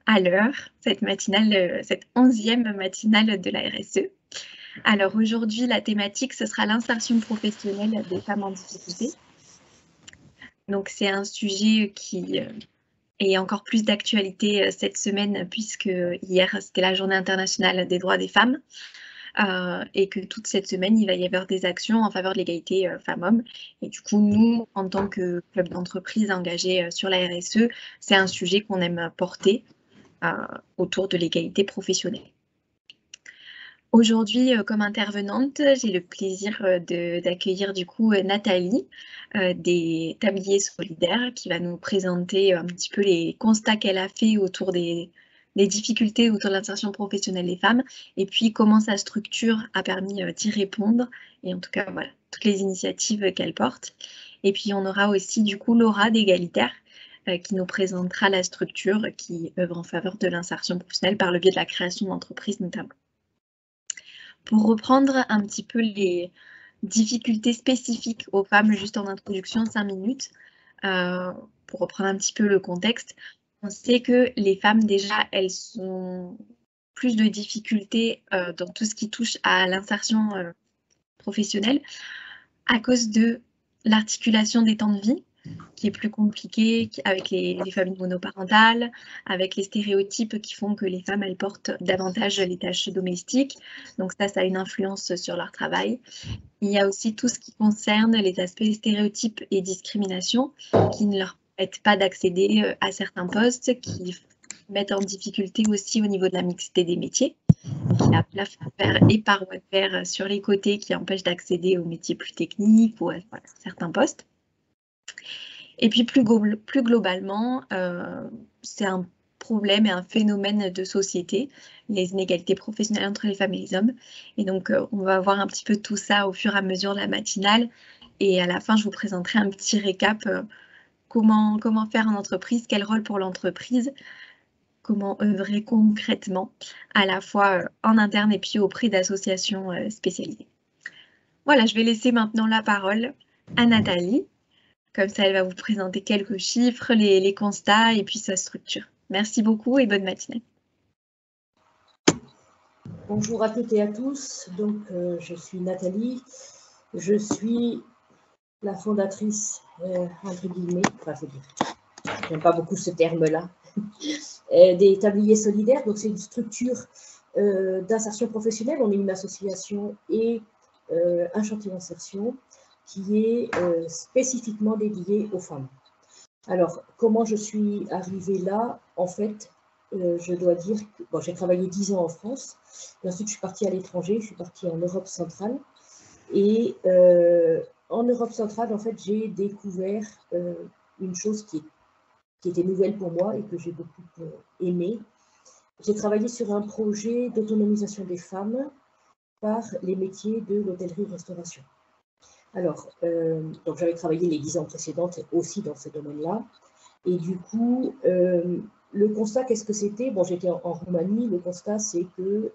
à l'heure, cette matinale, cette 11e matinale de la RSE. Alors aujourd'hui, la thématique, ce sera l'insertion professionnelle des femmes en difficulté. Donc c'est un sujet qui est encore plus d'actualité cette semaine, puisque hier, c'était la Journée internationale des droits des femmes. Et que toute cette semaine, il va y avoir des actions en faveur de l'égalité femmes-hommes. Et du coup, nous, en tant que club d'entreprise engagé sur la RSE, c'est un sujet qu'on aime porter autour de l'égalité professionnelle. Aujourd'hui, comme intervenante, j'ai le plaisir d'accueillir du coup Nathalie des Tabliers Solidaires qui va nous présenter un petit peu les constats qu'elle a fait autour des difficultés autour de l'insertion professionnelle des femmes et puis comment sa structure a permis d'y répondre et en tout cas voilà, toutes les initiatives qu'elle porte. Et puis on aura aussi du coup Laura d'Égalitaire qui nous présentera la structure qui œuvre en faveur de l'insertion professionnelle par le biais de la création d'entreprises notamment. Pour reprendre un petit peu les difficultés spécifiques aux femmes, juste en introduction, 5 minutes, pour reprendre un petit peu le contexte, on sait que les femmes, déjà, elles ont plus de difficultés dans tout ce qui touche à l'insertion professionnelle à cause de l'articulation des temps de vie, qui est plus compliquée avec les familles monoparentales, avec les stéréotypes qui font que les femmes, elles portent davantage les tâches domestiques. Donc ça a une influence sur leur travail. Il y a aussi tout ce qui concerne les aspects stéréotypes et discrimination qui ne leur permettent pas d'accéder à certains postes, qui mettent en difficulté aussi au niveau de la mixité des métiers. Il y a plafond de verre et parois de verre sur les côtés qui empêchent d'accéder aux métiers plus techniques ou à certains postes. Et puis plus globalement, c'est un problème et un phénomène de société, les inégalités professionnelles entre les femmes et les hommes. Et donc, on va voir un petit peu tout ça au fur et à mesure de la matinale. Et à la fin, je vous présenterai un petit récap, comment faire en entreprise, quel rôle pour l'entreprise, comment œuvrer concrètement, à la fois en interne et puis auprès d'associations spécialisées. Voilà, je vais laisser maintenant la parole à Nathalie. Comme ça, elle va vous présenter quelques chiffres, les constats et puis sa structure. Merci beaucoup et bonne matinée. Bonjour à toutes et à tous. Donc, je suis Nathalie. Je suis la fondatrice, entre guillemets, enfin, je n'aime pas beaucoup ce terme-là, des Tabliers Solidaires. Donc, c'est une structure d'insertion professionnelle. On est une association et un chantier d'insertion qui est spécifiquement dédié aux femmes. Alors, comment je suis arrivée là? En fait, je dois dire que bon, j'ai travaillé 10 ans en France, et ensuite je suis partie à l'étranger, je suis partie en Europe centrale. Et en Europe centrale, en fait, j'ai découvert une chose qui était nouvelle pour moi et que j'ai beaucoup aimé. J'ai travaillé sur un projet d'autonomisation des femmes par les métiers de l'hôtellerie-restauration. Alors, donc j'avais travaillé les 10 ans précédentes aussi dans ce domaine-là. Et du coup, le constat, qu'est-ce que c'était? Bon, j'étais en Roumanie. Le constat, c'est que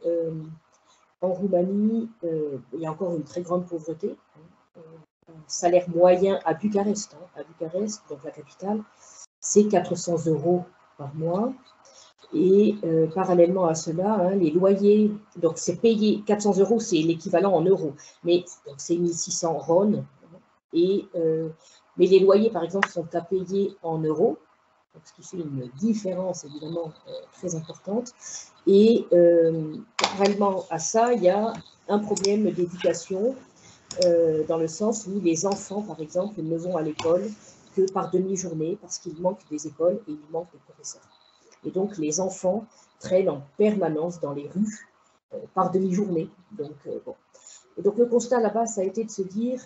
en Roumanie, il y a encore une très grande pauvreté. Un salaire moyen à Bucarest, donc la capitale, c'est 400 € par mois. Et parallèlement à cela, les loyers, donc c'est payé, 400 €, c'est l'équivalent en euros, mais c'est 1600 RON. Et, mais les loyers, par exemple, sont à payer en euros, ce qui fait une différence évidemment très importante. Et parallèlement à ça, il y a un problème d'éducation, dans le sens où les enfants, par exemple, ne vont à l'école que par demi-journée parce qu'il manque des écoles et il manque des professeurs. Et donc, les enfants traînent en permanence dans les rues par demi-journée. Donc, bon. Et donc, le constat là-bas, ça a été de se dire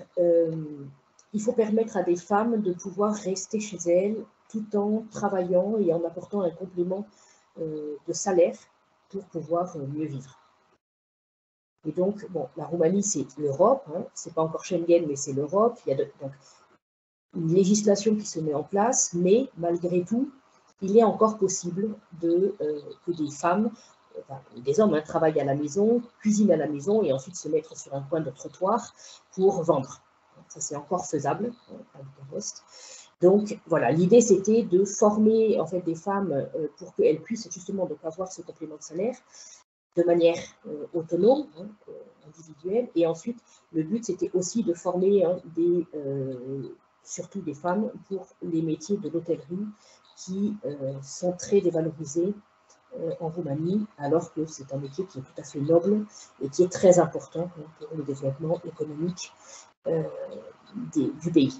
il faut permettre à des femmes de pouvoir rester chez elles tout en travaillant et en apportant un complément de salaire pour pouvoir mieux vivre. Et donc, bon, la Roumanie, c'est l'Europe, hein, c'est pas encore Schengen, mais c'est l'Europe. Il y a donc une législation qui se met en place, mais malgré tout, il est encore possible que des femmes, enfin, des hommes, travaillent à la maison, cuisinent à la maison et ensuite se mettre sur un coin de trottoir pour vendre. Ça, c'est encore faisable à Bucarest. Donc voilà, l'idée c'était de former en fait des femmes pour qu'elles puissent justement donc avoir ce complément de salaire de manière autonome, hein, individuelle. Et ensuite, le but c'était aussi de former surtout des femmes pour les métiers de l'hôtellerie qui sont très dévalorisés en Roumanie, alors que c'est un métier qui est tout à fait noble et qui est très important pour le développement économique du pays.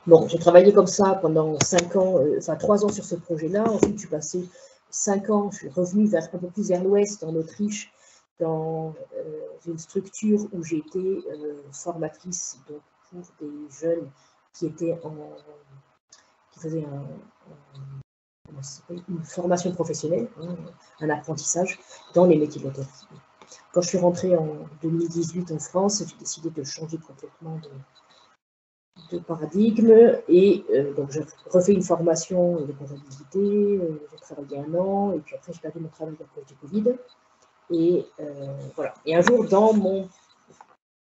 Bon, j'ai travaillé comme ça pendant 5 ans, enfin 3 ans sur ce projet-là. Ensuite, je suis passée 5 ans, je suis revenue un peu plus vers l'ouest, en Autriche, dans une structure où j'ai été formatrice donc, pour des jeunes qui faisaient une formation professionnelle, hein, un apprentissage dans les métiers de l'hôtellerie. Quand je suis rentrée en 2018 en France, j'ai décidé de changer complètement de paradigme et donc j'ai refait une formation de comptabilité, j'ai travaillé 1 an et puis après j'ai perdu mon travail à cause du Covid et voilà. Et un jour dans mon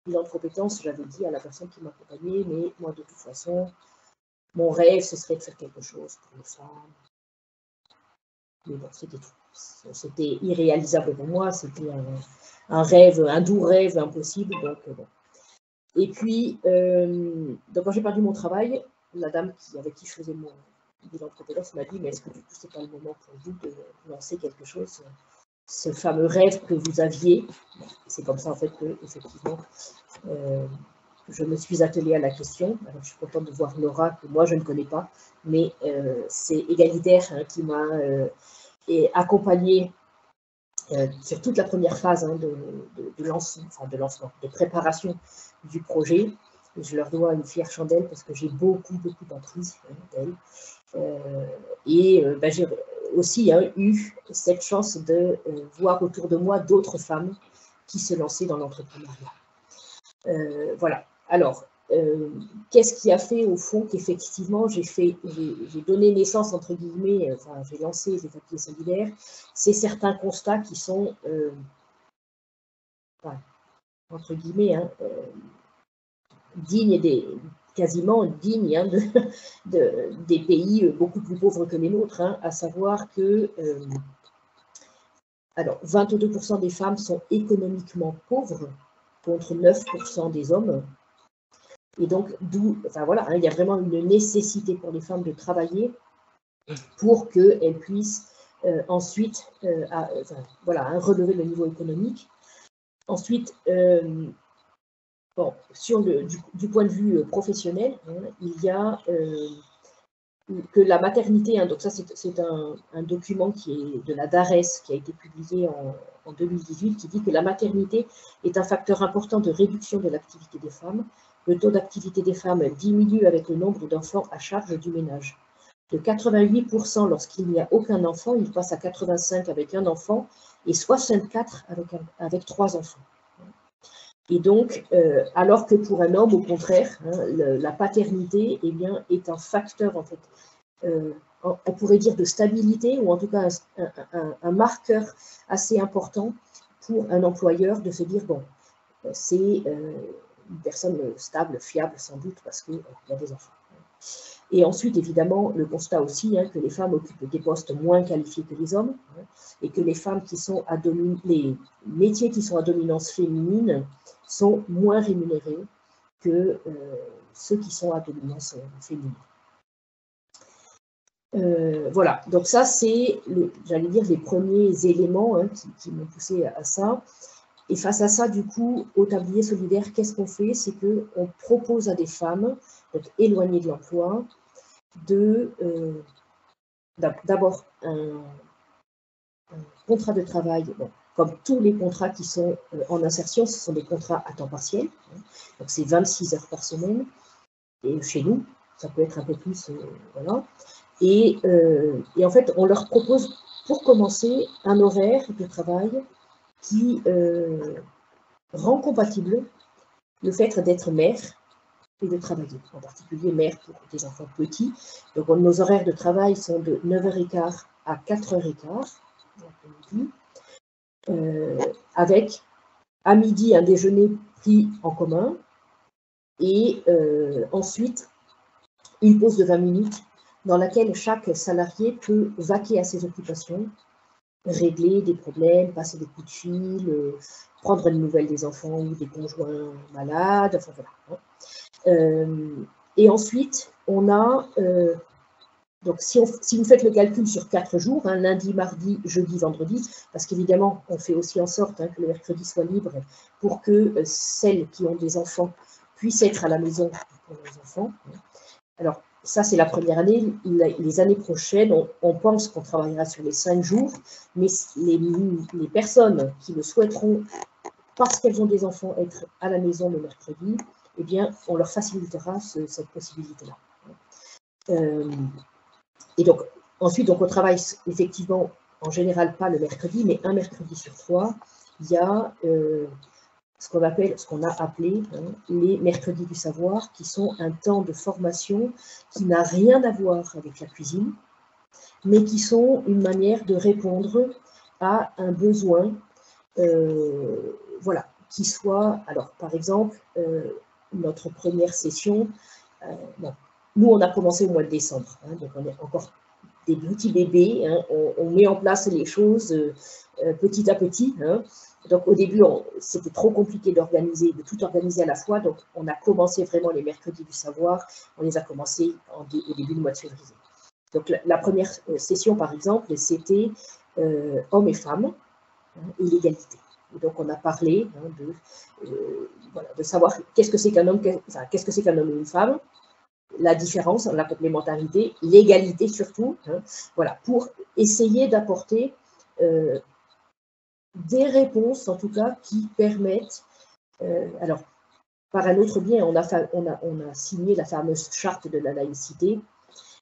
bilan de compétences, j'avais dit à la personne qui m'accompagnait, mais moi de toute façon, mon rêve ce serait de faire quelque chose pour les femmes. Mais bon, c'était tout. C'était irréalisable pour moi, c'était un rêve, un doux rêve impossible, donc bon. Et puis, donc quand j'ai perdu mon travail, la dame avec qui je faisais mon bilan de compétences m'a dit, mais est-ce que du coup, ce n'est pas le moment pour vous de lancer quelque chose, ce fameux rêve que vous aviez. C'est comme ça, en fait, que, effectivement, je me suis attelée à la question. Alors, je suis contente de voir Laura, que moi, je ne connais pas, mais c'est Égalitaire hein, qui m'a accompagnée sur toute la première phase hein, de lancement, de préparation du projet. Je leur dois une fière chandelle parce que j'ai beaucoup d'emprise d'elles. J'ai aussi eu cette chance de voir autour de moi d'autres femmes qui se lançaient dans l'entrepreneuriat. Voilà. Alors, qu'est-ce qui a fait au fond qu'effectivement j'ai donné naissance, entre guillemets, enfin j'ai lancé les ateliers solidaires, c'est certains constats qui sont, entre guillemets, hein, quasiment dignes hein, des pays beaucoup plus pauvres que les nôtres, hein, à savoir que alors 22% des femmes sont économiquement pauvres contre 9% des hommes. Et donc, enfin voilà, hein, il y a vraiment une nécessité pour les femmes de travailler pour qu'elles puissent ensuite relever le niveau économique. Ensuite, bon, du point de vue professionnel, hein, il y a que la maternité, hein, donc ça c'est un document qui est de la DARES qui a été publié en 2018 qui dit que la maternité est un facteur important de réduction de l'activité des femmes. Le taux d'activité des femmes diminue avec le nombre d'enfants à charge du ménage. De 88% lorsqu'il n'y a aucun enfant, il passe à 85% avec un enfant et 64% avec 3 enfants. Et donc, alors que pour un homme, au contraire, hein, la paternité eh bien, est un facteur, en fait, on pourrait dire de stabilité, ou en tout cas un marqueur assez important pour un employeur de se dire, bon, c'est une personne stable, fiable, sans doute, parce qu'il y a des enfants. Et ensuite, évidemment, le constat aussi hein, que les femmes occupent des postes moins qualifiés que les hommes, hein, et que les femmes qui sont les métiers qui sont à dominance féminine sont moins rémunérés que ceux qui sont à dominance féminine. Voilà, donc ça c'est, j'allais dire, les premiers éléments hein, qui m'ont poussé à ça. Et face à ça, du coup, au tablier solidaire, qu'est-ce qu'on fait? C'est qu'on propose à des femmes, donc éloignées de l'emploi, d'abord un contrat de travail, bon, comme tous les contrats qui sont en insertion, ce sont des contrats à temps partiel, hein, donc c'est 26 heures par semaine, et chez nous, ça peut être un peu plus, voilà. Et en fait, on leur propose, pour commencer, un horaire de travail qui rend compatible le fait d'être mère et de travailler, en particulier mère pour des enfants petits. Donc, nos horaires de travail sont de 9h15 à 4h15, avec à midi un déjeuner pris en commun, et ensuite une pause de 20 minutes dans laquelle chaque salarié peut vaquer à ses occupations, régler des problèmes, passer des coups de fil, prendre des nouvelles des enfants ou des conjoints malades, enfin voilà. Et ensuite, on a, donc si vous faites le calcul sur 4 jours, hein, lundi, mardi, jeudi, vendredi, parce qu'évidemment, on fait aussi en sorte hein, que le mercredi soit libre pour que celles qui ont des enfants puissent être à la maison pour les enfants. Alors, ça, c'est la première année. Les années prochaines, on pense qu'on travaillera sur les 5 jours, mais les personnes qui le souhaiteront, parce qu'elles ont des enfants, être à la maison le mercredi, eh bien, on leur facilitera cette possibilité-là. Et donc, ensuite, on travaille effectivement, en général, pas le mercredi, mais un mercredi sur 3, il y a ce qu'on a appelé hein, les mercredis du savoir, qui sont un temps de formation qui n'a rien à voir avec la cuisine, mais qui sont une manière de répondre à un besoin, voilà, qui soit, alors par exemple, notre première session, bon, nous on a commencé au mois de décembre, hein, donc on est encore des petits bébés, hein, on met en place les choses petit à petit, hein. Donc au début, c'était trop compliqué de tout organiser à la fois, donc on a commencé vraiment les mercredis du savoir, on les a commencés au début du mois de février. Donc la première session, par exemple, c'était hommes et femmes et l'égalité. Et donc on a parlé hein, voilà, de savoir qu'est-ce que c'est qu'un homme, enfin, qu'est-ce que c'est qu'un homme et une femme, la différence, la complémentarité, l'égalité surtout, hein, voilà, pour essayer d'apporter des réponses, en tout cas, qui permettent, alors, par un autre biais, on a signé la fameuse charte de la laïcité,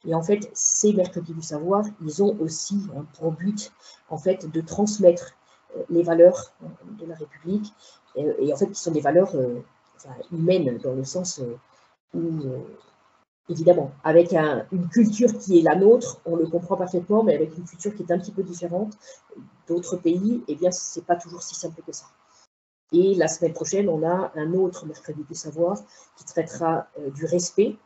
et en fait, ces mercredis du savoir, ils ont aussi hein, pour but, en fait, de transmettre les valeurs de la République, et en fait, qui sont des valeurs enfin, humaines, dans le sens où évidemment, avec une culture qui est la nôtre, on le comprend parfaitement, mais avec une culture qui est un petit peu différente d'autres pays, eh bien, ce n'est pas toujours si simple que ça. Et la semaine prochaine, on a un autre mercredi du savoir qui traitera du respect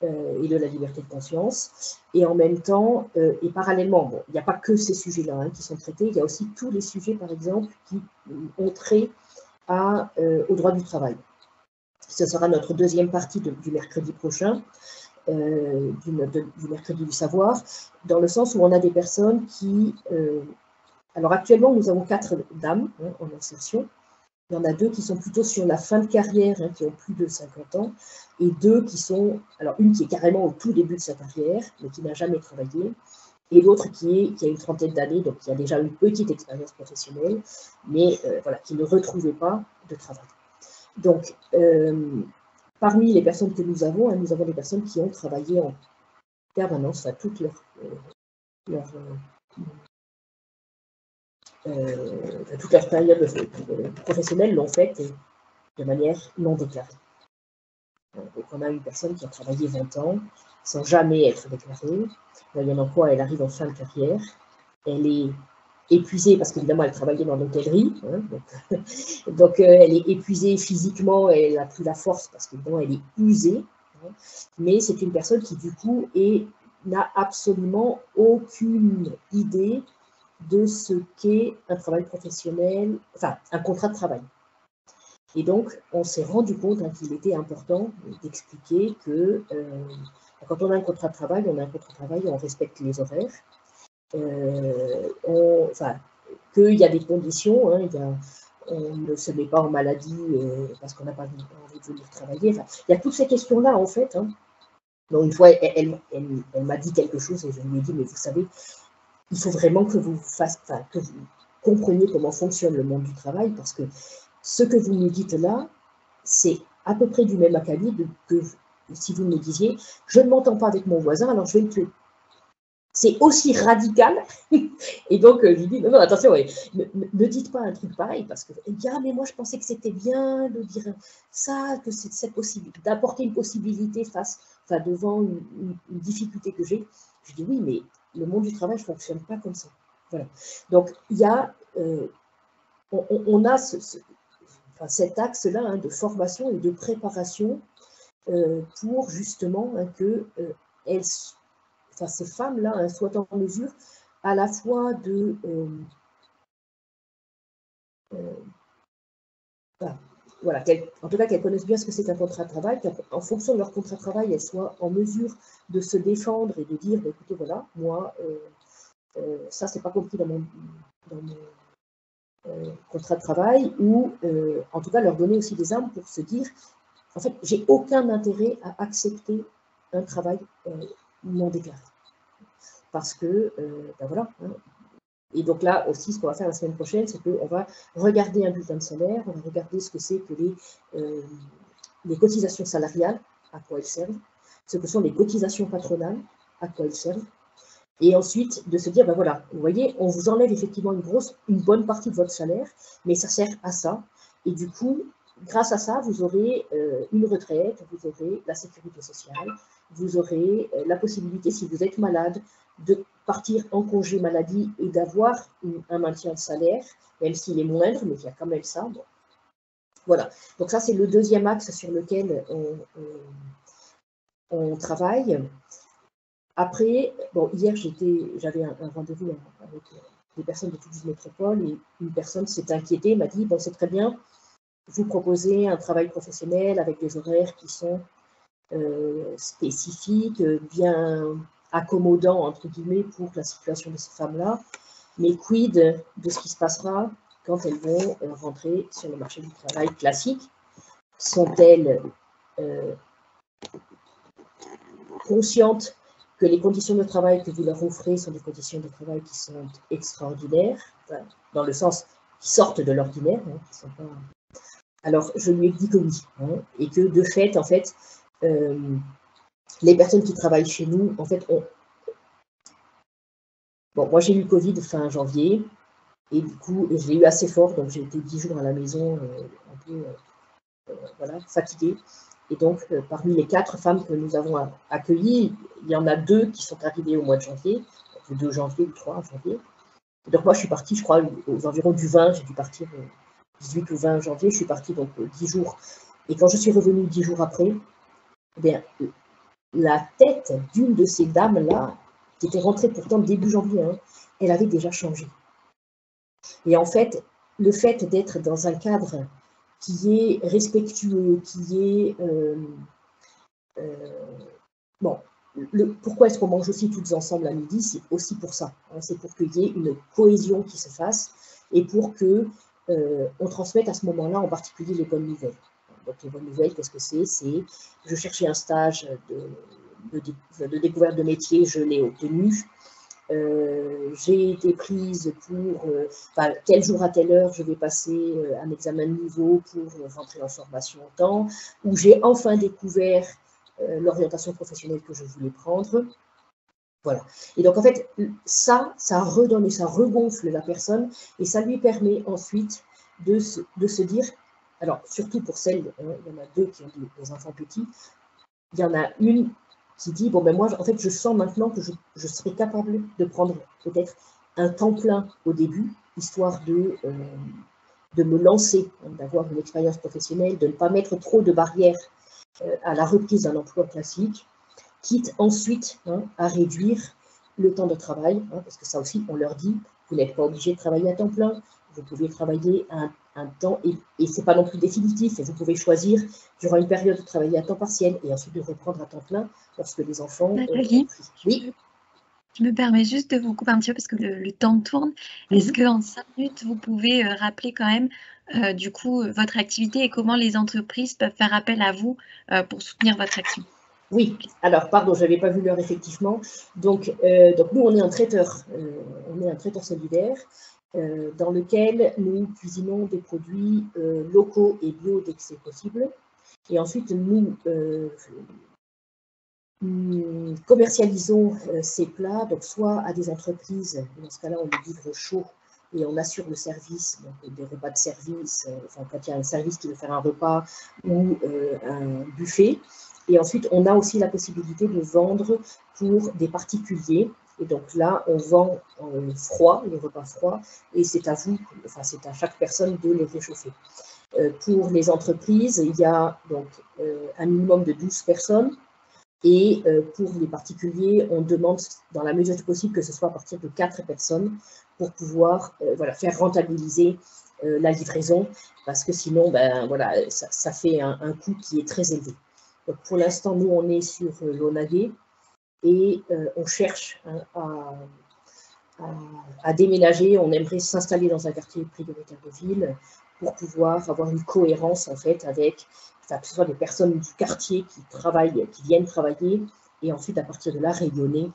et de la liberté de conscience. Et en même temps, et parallèlement, bon, il n'y a pas que ces sujets-là hein, qui sont traités, il y a aussi tous les sujets, par exemple, qui ont trait au droit du travail. Ce sera notre deuxième partie du mercredi prochain, du mercredi du savoir, dans le sens où on a des personnes qui... alors actuellement, nous avons 4 dames hein, en insertion. Il y en a 2 qui sont plutôt sur la fin de carrière, hein, qui ont plus de 50 ans, et 2 qui sont... Alors, une qui est carrément au tout début de sa carrière, mais qui n'a jamais travaillé, et l'autre qui a une trentaine d'années, donc qui a déjà une petite expérience professionnelle, mais voilà, qui ne retrouvait pas de travail. Donc, parmi les personnes que nous avons des personnes qui ont travaillé en permanence, enfin toute toute leur période professionnelle l'ont faite de manière non déclarée. Donc on a une personne qui a travaillé 20 ans sans jamais être déclarée. Moyennant quoi, elle arrive en fin de carrière. Elle est épuisée parce qu'évidemment elle travaillait dans l'hôtellerie, hein, donc elle est épuisée physiquement, elle n'a plus la force parce qu'évidemment elle est usée, hein, mais c'est une personne qui du coup n'a absolument aucune idée de ce qu'est un travail professionnel, enfin un contrat de travail. Et donc on s'est rendu compte hein, qu'il était important d'expliquer que quand on a un contrat de travail, on respecte les horaires. Enfin, qu'il y a des conditions, hein, on ne se met pas en maladie parce qu'on n'a pas envie de venir travailler. Enfin, il y a toutes ces questions-là, en fait. Hein. Donc, une fois, elle m'a dit quelque chose et je lui ai dit, mais vous savez, il faut vraiment que vous compreniez comment fonctionne le monde du travail, parce que ce que vous me dites là, c'est à peu près du même acabit que si vous me disiez, je ne m'entends pas avec mon voisin, alors je vais le tuer. C'est aussi radical. Et donc, je lui dis, non, attention, ouais, ne dites pas un truc pareil, parce que, ah, mais moi, je pensais que c'était bien de dire ça, que c'est cette possibilité, d'apporter une possibilité devant une difficulté que j'ai. Je dis, oui, mais le monde du travail ne fonctionne pas comme ça. Voilà. Donc, il y a, on a cet axe-là hein, de formation et de préparation pour justement que ces femmes-là soient en mesure à la fois de voilà, en tout cas qu'elles connaissent bien ce que c'est un contrat de travail, qu'en fonction de leur contrat de travail, elles soient en mesure de se défendre et de dire, bah, écoutez, voilà, moi, ça, c'est pas compris dans mon contrat de travail, ou en tout cas leur donner aussi des armes pour se dire, en fait, j'ai aucun intérêt à accepter un travail non déclaré. Parce que, ben voilà, hein. Et donc là aussi, ce qu'on va faire la semaine prochaine, c'est qu'on va regarder un bulletin de salaire, on va regarder ce que c'est que les cotisations salariales, à quoi elles servent, ce que sont les cotisations patronales, à quoi elles servent, et ensuite de se dire, ben voilà, vous voyez, on vous enlève effectivement une bonne partie de votre salaire, mais ça sert à ça, et du coup, grâce à ça, vous aurez une retraite, vous aurez la sécurité sociale, vous aurez la possibilité, si vous êtes malade, de partir en congé maladie et d'avoir un maintien de salaire, même s'il est moindre, mais il y a quand même ça. Bon. Voilà, donc ça c'est le deuxième axe sur lequel on travaille. Après, bon, hier j'avais un rendez-vous avec des personnes de Toulouse Métropole et une personne s'est inquiétée, m'a dit, bon c'est très bien, vous proposez un travail professionnel avec des horaires qui sont spécifiques, bien accommodants, entre guillemets, pour la situation de ces femmes-là, mais quid de ce qui se passera quand elles vont rentrer sur le marché du travail classique? Sont-elles conscientes que les conditions de travail que vous leur offrez sont des conditions de travail qui sont extraordinaires, dans le sens qui sortent de l'ordinaire, hein, qui sont pas... Alors, je lui ai dit que oui, hein, et que de fait, en fait, les personnes qui travaillent chez nous, en fait, bon, moi j'ai eu le Covid fin janvier, et du coup, je l'ai eu assez fort, donc j'ai été 10 jours à la maison, un peu voilà, fatiguée. Et donc, parmi les 4 femmes que nous avons accueillies, il y en a 2 qui sont arrivées au mois de janvier, le 2 janvier ou 3 janvier. Et donc moi, je suis partie, je crois, aux environs du 20, j'ai dû partir 18 ou 20 janvier, je suis partie donc 10 jours. Et quand je suis revenue 10 jours après, eh bien, la tête d'une de ces dames-là, qui était rentrée pourtant début janvier, hein, elle avait déjà changé. Et en fait, le fait d'être dans un cadre qui est respectueux, qui est... bon, pourquoi est-ce qu'on mange aussi toutes ensemble à midi? C'est aussi pour ça. Hein, c'est pour qu'il y ait une cohésion qui se fasse et pour que on transmette à ce moment-là en particulier les bonnes nouvelles. Donc les bonnes nouvelles, qu'est-ce que c'est? C'est je cherchais un stage de découverte de métier, je l'ai obtenu. J'ai été prise pour quel jour à telle heure je vais passer un examen de niveau pour rentrer en formation en temps, où j'ai enfin découvert l'orientation professionnelle que je voulais prendre. Voilà. Et donc en fait, ça redonne et ça regonfle la personne et ça lui permet ensuite de se dire, alors surtout pour celles, il y en a 2 qui ont des enfants petits, il y en a une qui dit, bon ben moi, en fait, je sens maintenant que je serais capable de prendre peut-être un temps plein au début, histoire de me lancer, hein, d'avoir une expérience professionnelle, de ne pas mettre trop de barrières à la reprise d'un emploi classique, quitte ensuite à réduire le temps de travail, parce que ça aussi, on leur dit, vous n'êtes pas obligé de travailler à temps plein, vous pouvez travailler un temps, et ce n'est pas non plus définitif, et vous pouvez choisir durant une période de travailler à temps partiel et ensuite de reprendre à temps plein lorsque les enfants... Nathalie, oui. Je me permets juste de vous couper un petit peu parce que le temps tourne. Est-ce qu'en 5 minutes, vous pouvez rappeler quand même du coup votre activité et comment les entreprises peuvent faire appel à vous pour soutenir votre action? Oui, alors pardon, je n'avais pas vu l'heure effectivement. Donc nous, on est un traiteur solidaire dans lequel nous cuisinons des produits locaux et bio dès que c'est possible. Et ensuite, nous commercialisons ces plats, donc soit à des entreprises, dans ce cas-là, on les livre chaud et on assure le service, donc des repas de service, quand il y a un service qui veut faire un repas ou un buffet. Et ensuite, on a aussi la possibilité de vendre pour des particuliers. Et donc là, on vend froid, les repas froids, et c'est à vous, c'est à chaque personne de les réchauffer. Pour les entreprises, il y a donc un minimum de 12 personnes. Et pour les particuliers, on demande dans la mesure du possible que ce soit à partir de 4 personnes pour pouvoir voilà, faire rentabiliser la livraison, parce que sinon, ben, voilà, ça fait un coût qui est très élevé. Donc, pour l'instant, nous, on est sur l'Onagé et on cherche à déménager. On aimerait s'installer dans un quartier prioritaire de ville pour pouvoir avoir une cohérence en fait avec, enfin, que ce soit des personnes du quartier qui travaillent, qui viennent travailler, et ensuite à partir de là rayonner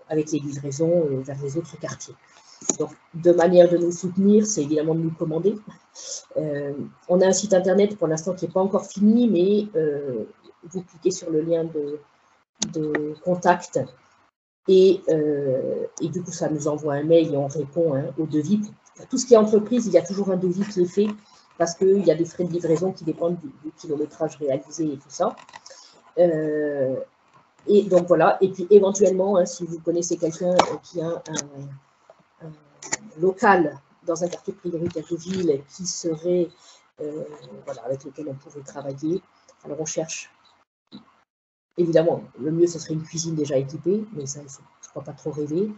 avec les livraisons vers les autres quartiers. Donc, de manière de nous soutenir, c'est évidemment de nous commander. On a un site internet pour l'instant qui n'est pas encore fini, mais vous cliquez sur le lien de contact et du coup, ça nous envoie un mail et on répond au devis. Tout ce qui est entreprise, il y a toujours un devis qui est fait parce qu'il y a des frais de livraison qui dépendent du kilométrage réalisé et tout ça. Et donc voilà, et puis éventuellement, si vous connaissez quelqu'un qui a un local dans un quartier prioritaire de ville qui serait, voilà, avec lequel on pourrait travailler, alors on cherche. Évidemment, le mieux, ce serait une cuisine déjà équipée, mais ça, il faut, je ne crois pas trop rêver.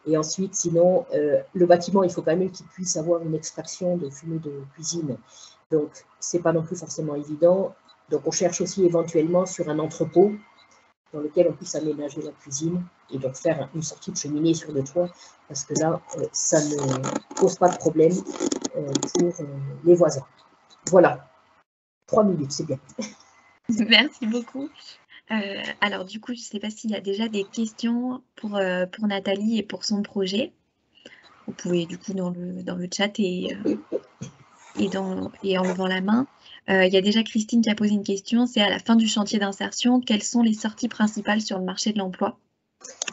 Et ensuite, sinon, le bâtiment, il faut quand même qu'il puisse avoir une extraction de fumée de cuisine. Donc, ce n'est pas non plus forcément évident. Donc, on cherche aussi éventuellement sur un entrepôt dans lequel on puisse aménager la cuisine et donc faire une sortie de cheminée sur le toit, parce que là, ça ne pose pas de problème pour les voisins. Voilà. 3 minutes, c'est bien. Merci beaucoup. Alors du coup, je ne sais pas s'il y a déjà des questions pour Nathalie et pour son projet. Vous pouvez du coup dans le chat et en levant la main. Il y a déjà Christine qui a posé une question, c'est à la fin du chantier d'insertion, quelles sont les sorties principales sur le marché de l'emploi?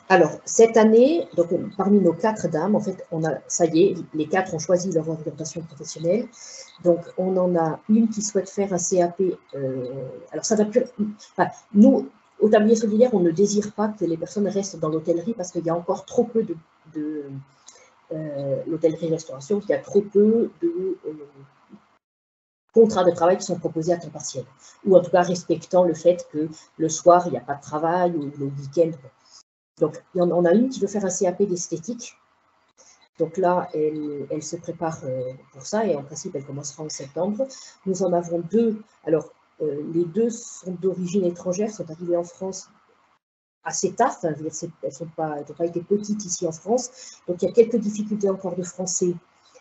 Alors, cette année, donc, parmi nos 4 dames, en fait, ça y est, les 4 ont choisi leur orientation professionnelle. Donc, on en a une qui souhaite faire un CAP. Alors, ça va plus. Enfin, nous, au Tablier Solidaire, on ne désire pas que les personnes restent dans l'hôtellerie parce qu'il y a encore trop peu de l'hôtellerie-restauration, il y a trop peu de contrats de travail qui sont proposés à temps partiel. Ou en tout cas, respectant le fait que le soir, il n'y a pas de travail ou le week-end. Donc, on a une qui veut faire un CAP d'esthétique. Donc là, elle se prépare pour ça et en principe, elle commencera en septembre. Nous en avons 2. Alors, les 2 sont d'origine étrangère, sont arrivées en France assez tard. Enfin, elles n'ont pas été petites ici en France. Donc, il y a quelques difficultés encore de français.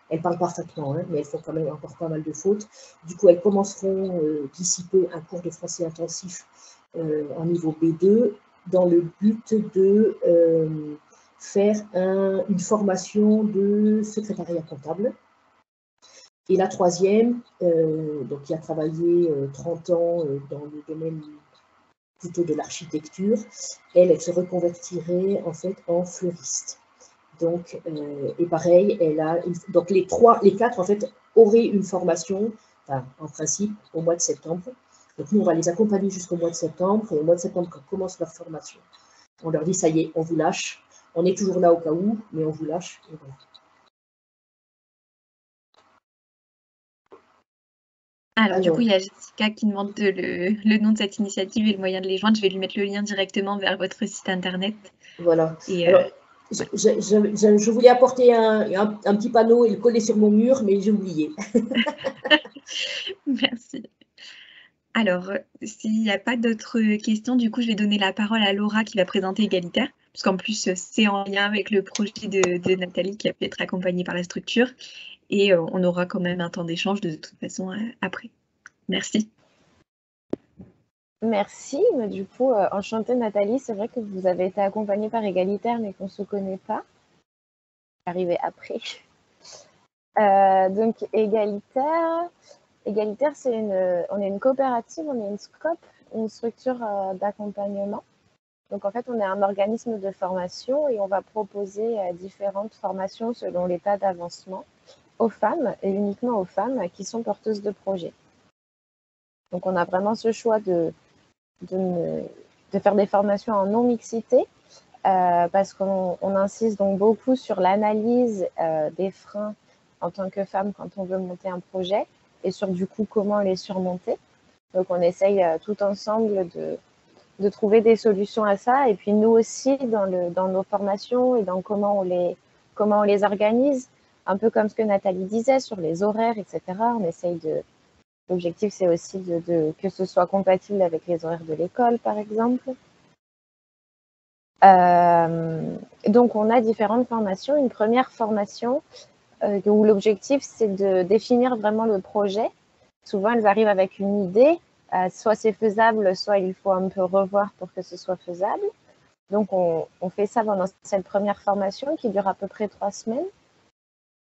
Elles parlent parfaitement, mais elles font quand même encore pas mal de fautes. Du coup, elles commenceront d'ici peu un cours de français intensif en niveau B2 dans le but de faire une formation de secrétariat comptable. Et la troisième, donc qui a travaillé 30 ans dans le domaine plutôt de l'architecture, elle se reconvertirait en fait en fleuriste. Donc, et pareil, donc les 4 en fait auraient une formation, enfin, en principe, au mois de septembre. Donc nous, on va les accompagner jusqu'au mois de septembre, et au mois de septembre, quand commence leur formation, on leur dit, ça y est, on vous lâche. On est toujours là au cas où, mais on vous lâche. Et voilà. Alors, du coup, il y a Jessica qui demande le nom de cette initiative et le moyen de les joindre. Je vais lui mettre le lien directement vers votre site internet. Voilà. Et, alors, je voulais apporter un petit panneau et le coller sur mon mur, mais j'ai oublié. Merci. Alors, s'il n'y a pas d'autres questions, du coup, je vais donner la parole à Laura qui va présenter Égalitaire, puisqu'en plus, c'est en lien avec le projet de Nathalie qui a pu être accompagnée par la structure. Et on aura quand même un temps d'échange de toute façon après. Merci. Merci. Du coup, enchantée Nathalie. C'est vrai que vous avez été accompagnée par Égalitaire, mais qu'on ne se connaît pas. Arrivé après. Donc, Égalitaire, on est une coopérative, on est une SCOP, une structure d'accompagnement. Donc, en fait, on est un organisme de formation et on va proposer différentes formations selon l'état d'avancement aux femmes et uniquement aux femmes qui sont porteuses de projets. Donc, on a vraiment ce choix de faire des formations en non-mixité parce qu'on insiste donc beaucoup sur l'analyse des freins en tant que femme quand on veut monter un projet et sur du coup comment les surmonter. Donc on essaye tout ensemble de trouver des solutions à ça. Et puis nous aussi, dans nos formations et dans comment on les organise, un peu comme ce que Nathalie disait sur les horaires, etc. On essaye l'objectif, c'est aussi que ce soit compatible avec les horaires de l'école, par exemple. Donc, on a différentes formations. Une première formation où l'objectif, c'est de définir vraiment le projet. Souvent, elles arrivent avec une idée. Soit c'est faisable, soit il faut un peu revoir pour que ce soit faisable. Donc, on fait ça pendant cette première formation qui dure à peu près 3 semaines.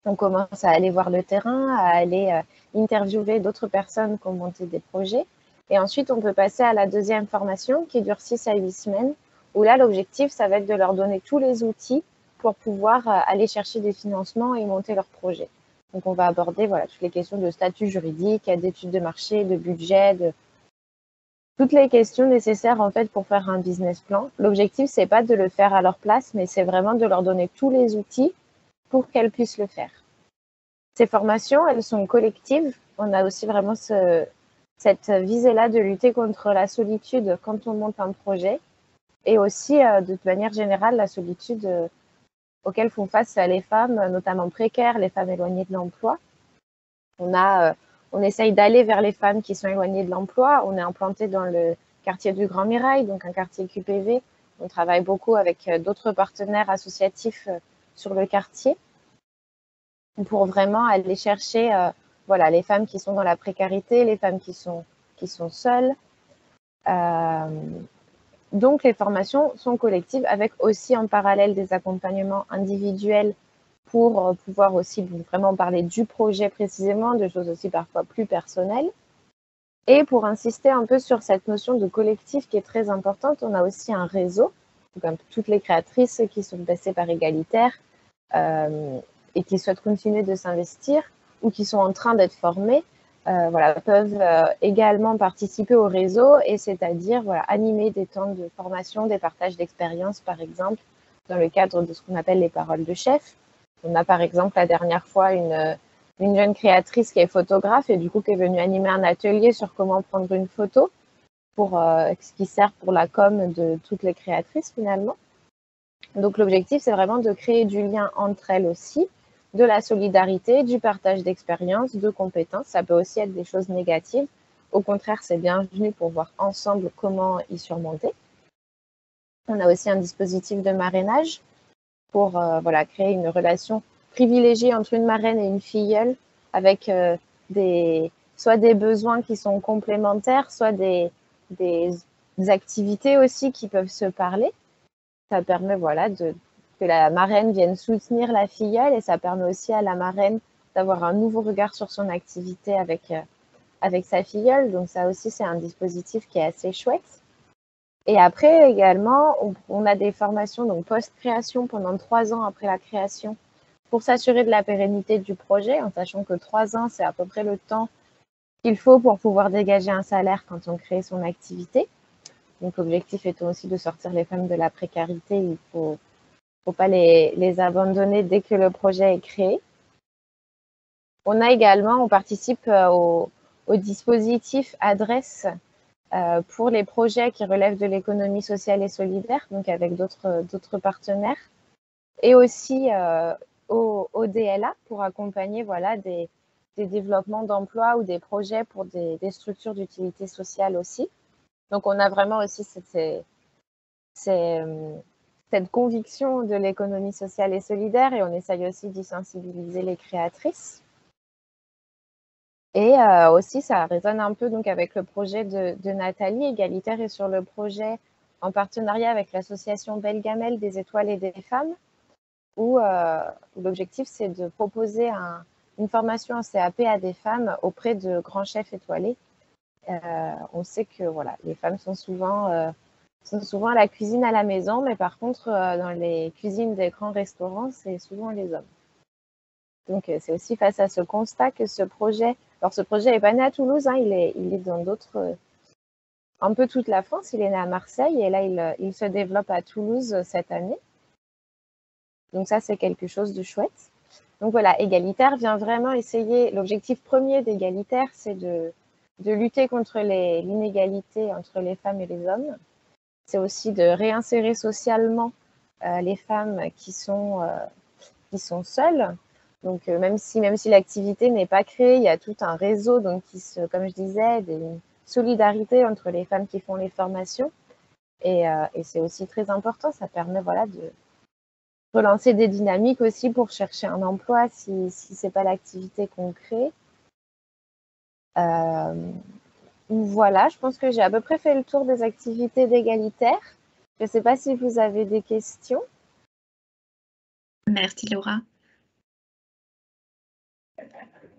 On commence à aller voir le terrain, à aller interviewer d'autres personnes qui ont monté des projets. Et ensuite, on peut passer à la deuxième formation qui dure 6 à 8 semaines, où là, l'objectif, ça va être de leur donner tous les outils pour pouvoir aller chercher des financements et monter leur projet. Donc, on va aborder voilà, toutes les questions de statut juridique, d'études de marché, de budget, toutes les questions nécessaires en fait pour faire un business plan. L'objectif, c'est pas de le faire à leur place, mais c'est vraiment de leur donner tous les outils pour qu'elles puissent le faire. Ces formations, elles sont collectives. On a aussi vraiment cette visée-là de lutter contre la solitude quand on monte un projet et aussi, de manière générale, la solitude auxquelles font face les femmes, notamment précaires, les femmes éloignées de l'emploi. On essaye d'aller vers les femmes qui sont éloignées de l'emploi. On est implanté dans le quartier du Grand Mirail, donc un quartier QPV. On travaille beaucoup avec d'autres partenaires associatifs sur le quartier pour vraiment aller chercher voilà, les femmes qui sont dans la précarité, les femmes qui sont seules. Donc, les formations sont collectives avec aussi en parallèle des accompagnements individuels pour pouvoir aussi vraiment parler du projet précisément, de choses aussi parfois plus personnelles. Et pour insister un peu sur cette notion de collectif qui est très importante, on a aussi un réseau, comme toutes les créatrices qui sont passées par Égalitaire et qui souhaitent continuer de s'investir ou qui sont en train d'être formées, voilà, peuvent également participer au réseau et c'est-à-dire voilà, animer des temps de formation, des partages d'expériences par exemple, dans le cadre de ce qu'on appelle les paroles de chef. On a par exemple la dernière fois une jeune créatrice qui est photographe et du coup qui est venue animer un atelier sur comment prendre une photo pour ce qui sert pour la com de toutes les créatrices finalement. Donc l'objectif c'est vraiment de créer du lien entre elles aussi, de la solidarité, du partage d'expériences, de compétences. Ça peut aussi être des choses négatives. Au contraire, c'est bienvenu pour voir ensemble comment y surmonter. On a aussi un dispositif de marrainage pour voilà, créer une relation privilégiée entre une marraine et une filleule avec soit des besoins qui sont complémentaires, soit des activités aussi qui peuvent se parler. Ça permet voilà, que la marraine vienne soutenir la filleule et ça permet aussi à la marraine d'avoir un nouveau regard sur son activité avec sa filleule. Donc ça aussi, c'est un dispositif qui est assez chouette. Et après, également, on a des formations donc post-création pendant 3 ans après la création pour s'assurer de la pérennité du projet, en sachant que 3 ans, c'est à peu près le temps qu'il faut pour pouvoir dégager un salaire quand on crée son activité. Donc, l'objectif étant aussi de sortir les femmes de la précarité, il ne faut pas les abandonner dès que le projet est créé. On participe au dispositif Adresse pour les projets qui relèvent de l'économie sociale et solidaire, donc avec d'autres partenaires, et aussi au DLA pour accompagner voilà, des développements d'emplois ou des projets pour des structures d'utilité sociale aussi. Donc, on a vraiment aussi cette conviction de l'économie sociale et solidaire et on essaye aussi d'y sensibiliser les créatrices. Et aussi, ça résonne un peu donc, avec le projet de Nathalie. Égalitaire est sur le projet en partenariat avec l'association Belle Gamelle des étoiles et des femmes, où l'objectif, c'est de proposer une formation en CAP à des femmes auprès de grands chefs étoilés. On sait que voilà, les femmes sont souvent à la cuisine à la maison, mais par contre, dans les cuisines des grands restaurants, c'est souvent les hommes. Donc, c'est aussi face à ce constat que ce projet n'est pas né à Toulouse, hein, il est dans d'autres, un peu toute la France. Il est né à Marseille et là, il se développe à Toulouse cette année. Donc ça, c'est quelque chose de chouette. Donc voilà, Égalitaire vient vraiment essayer, l'objectif premier d'Égalitaire, c'est de lutter contre l'inégalité entre les femmes et les hommes. C'est aussi de réinsérer socialement les femmes qui sont seules. Donc même si l'activité n'est pas créée, il y a tout un réseau, donc comme je disais, une solidarité entre les femmes qui font les formations. Et c'est aussi très important, ça permet voilà, de relancer des dynamiques aussi pour chercher un emploi si ce n'est pas l'activité qu'on crée. Voilà, je pense que j'ai à peu près fait le tour des activités d'Égalitaire. Je ne sais pas si vous avez des questions. Merci Laura.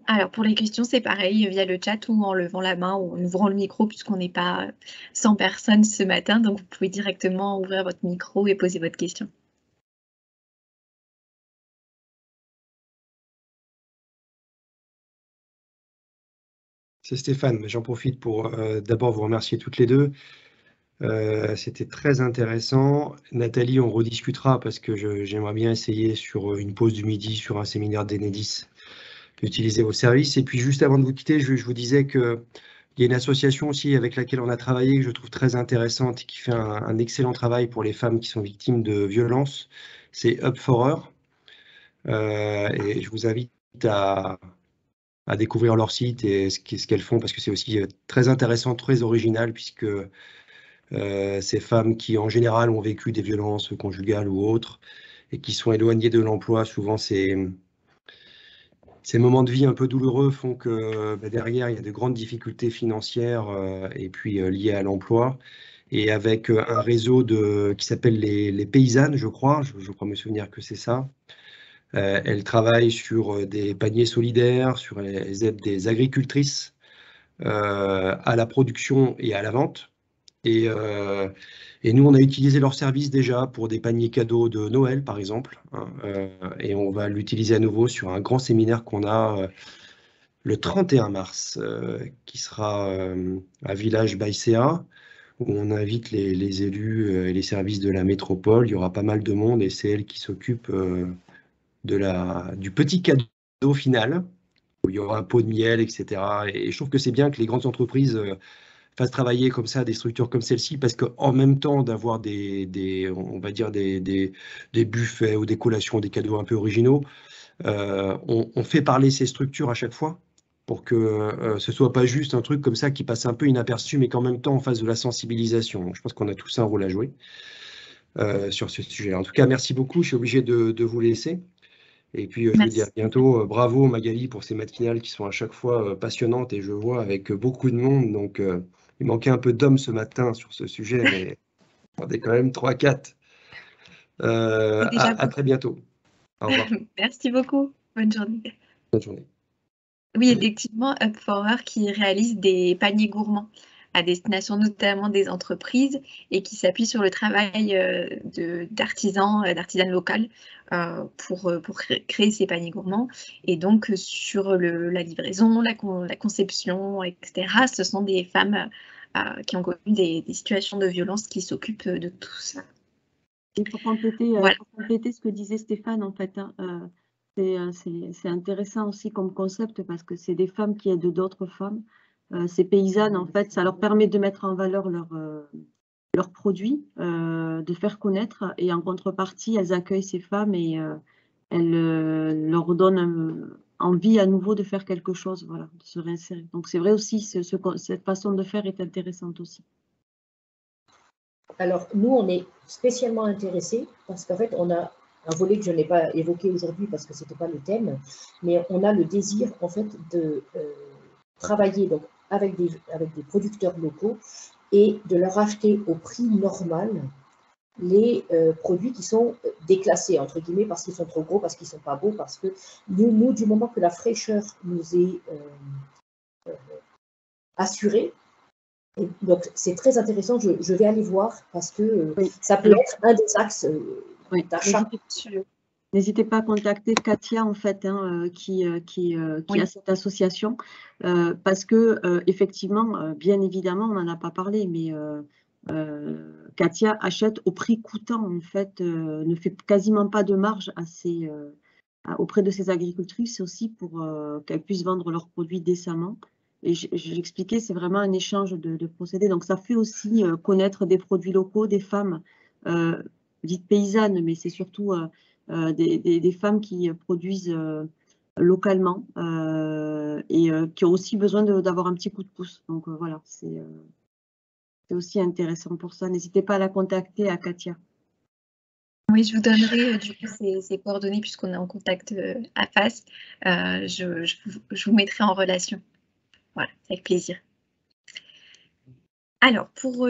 Alors pour les questions, c'est pareil, via le chat ou en levant la main ou en ouvrant le micro, puisqu'on n'est pas 100 personnes ce matin, donc vous pouvez directement ouvrir votre micro et poser votre question. C'est Stéphane, j'en profite pour d'abord vous remercier toutes les deux. C'était très intéressant. Nathalie, on rediscutera parce que j'aimerais bien essayer sur une pause du midi, sur un séminaire d'Enedis, d'utiliser vos services. Et puis juste avant de vous quitter, je vous disais qu'il y a une association aussi avec laquelle on a travaillé, que je trouve très intéressante et qui fait un excellent travail pour les femmes qui sont victimes de violences. C'est Up for Her. Et je vous invite à découvrir leur site et ce qu'elles font, parce que c'est aussi très intéressant, très original, puisque ces femmes qui, en général, ont vécu des violences conjugales ou autres, et qui sont éloignées de l'emploi, souvent ces moments de vie un peu douloureux font que derrière, il y a de grandes difficultés financières et puis liées à l'emploi. Et avec un réseau qui s'appelle les Paysannes, je crois me souvenir que c'est ça. Elle travaille sur des paniers solidaires, sur les aides des agricultrices à la production et à la vente. Et nous, on a utilisé leur service déjà pour des paniers cadeaux de Noël, par exemple. Et on va l'utiliser à nouveau sur un grand séminaire qu'on a le 31 mars, qui sera à Village Baïséa, où on invite les élus et les services de la métropole. Il y aura pas mal de monde et c'est elle qui s'occupe du petit cadeau final, où il y aura un pot de miel, etc. Et je trouve que c'est bien que les grandes entreprises fassent travailler comme ça des structures comme celle-ci, parce qu'en même temps d'avoir on va dire des buffets ou des collations, des cadeaux un peu originaux, on fait parler ces structures à chaque fois pour que ce soit pas juste un truc comme ça qui passe un peu inaperçu, mais qu'en même temps on fasse de la sensibilisation. Donc, je pense qu'on a tous un rôle à jouer sur ce sujet. En tout cas, merci beaucoup. Je suis obligé de vous laisser. Et puis, je vous dis à bientôt. Bravo Magali pour ces matinales qui sont à chaque fois passionnantes, et je vois avec beaucoup de monde. Donc, il manquait un peu d'hommes ce matin sur ce sujet, mais on est quand même 3-4. À très bientôt. Au revoir. Merci beaucoup. Bonne journée. Bonne journée. Oui, effectivement, Up for Her qui réalise des paniers gourmands à destination notamment des entreprises et qui s'appuie sur le travail d'artisanes locales pour créer ces paniers gourmands. Et donc, sur la livraison, la conception, etc., ce sont des femmes qui ont connu des situations de violence qui s'occupent de tout ça. Et pour compléter ce que disait Stéphane, en fait, c'est intéressant aussi comme concept parce que c'est des femmes qui aident d'autres femmes. Ces paysannes, en fait, ça leur permet de mettre en valeur leurs produits, de faire connaître, et en contrepartie, elles accueillent ces femmes et elles leur donnent envie à nouveau de faire quelque chose, voilà, de se réinsérer. Donc c'est vrai aussi, cette façon de faire est intéressante aussi. Alors, nous, on est spécialement intéressés parce qu'en fait, on a un volet que je n'ai pas évoqué aujourd'hui parce que ce n'était pas le thème, mais on a le désir, en fait, de travailler donc, avec des producteurs locaux et de leur acheter au prix normal les produits qui sont déclassés, entre guillemets, parce qu'ils sont trop gros, parce qu'ils ne sont pas beaux, parce que nous, du moment que la fraîcheur nous est assurée, et donc c'est très intéressant, je vais aller voir, parce que ça peut être un des axes d'achat. N'hésitez pas à contacter Katia, en fait, qui a cette association, parce que effectivement, bien évidemment, on n'en a pas parlé, mais Katia achète au prix coûtant, en fait, ne fait quasiment pas de marge à auprès de ces agricultrices aussi pour qu'elles puissent vendre leurs produits décemment. Et j'expliquais, c'est vraiment un échange de procédés. Donc, ça fait aussi connaître des produits locaux, des femmes dites paysannes, mais c'est surtout des femmes qui produisent localement et qui ont aussi besoin d'avoir un petit coup de pouce. Donc, voilà, c'est aussi intéressant pour ça. N'hésitez pas à la contacter, à Katia. Oui, je vous donnerai du coup ces coordonnées puisqu'on est en contact à face. Je vous mettrai en relation. Voilà, avec plaisir. Alors, pour